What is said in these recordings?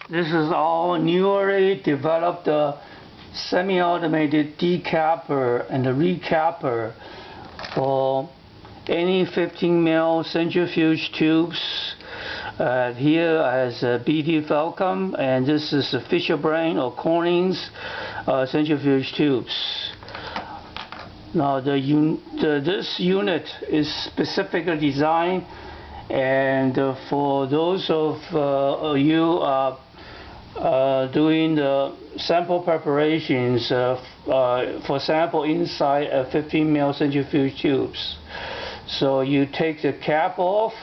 This is our newly developed semi-automated decapper and the recapper for any 15 mil centrifuge tubes. Here has BT Falcon, and this is the Fisher-Brain or Corning's centrifuge tubes. Now this unit is specifically designed, and for those of you doing the sample preparations for sample inside a 15 mil centrifuge tubes. So you take the cap off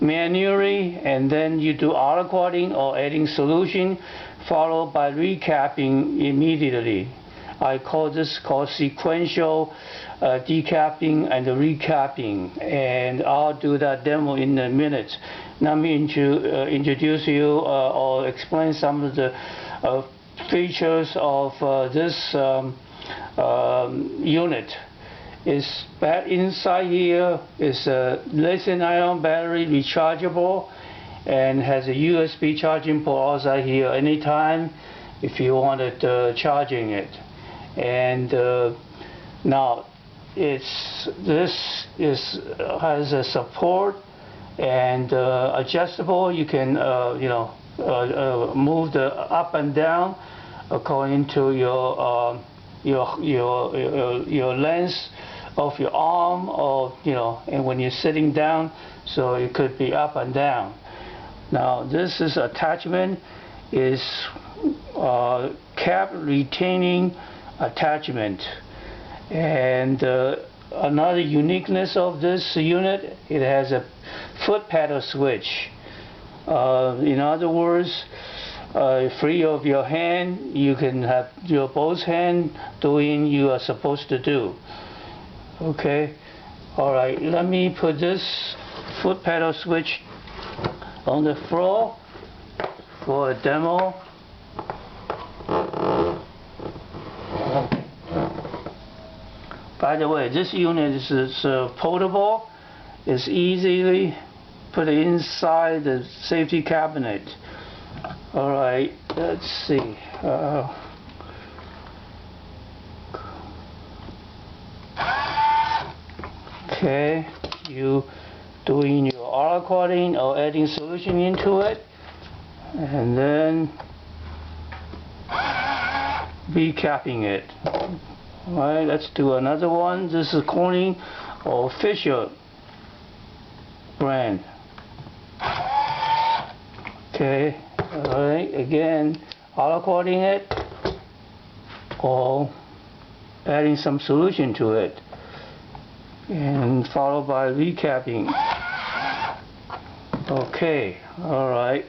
manually, and then you do autocladding or adding solution, followed by recapping immediately. I call this sequential decapping and recapping, and I'll do that demo in a minute. Let me introduce you or explain some of the features of this unit. Inside here is a lithium-ion battery, rechargeable, and has a USB charging port outside here anytime if you wanted charging it. And now has a support and adjustable. You can move the up and down according to your length of your arm, or and when you're sitting down, so it could be up and down. Now this is attachment is cap retaining attachment, and another uniqueness of this unit, it has a foot pedal switch. In other words, free of your hand, you can have your both hand doing you are supposed to do. Okay, alright, let me put this foot pedal switch on the floor for a demo. By the way, this unit is portable. It's easily put inside the safety cabinet. Alright, let's see. Okay, you doing your autocladding or adding solution into it, and then recapping it. Alright, let's do another one. This is Corning or Fisher brand. Okay, alright, again, autocladding it or adding some solution to it, and followed by recapping. Okay, alright,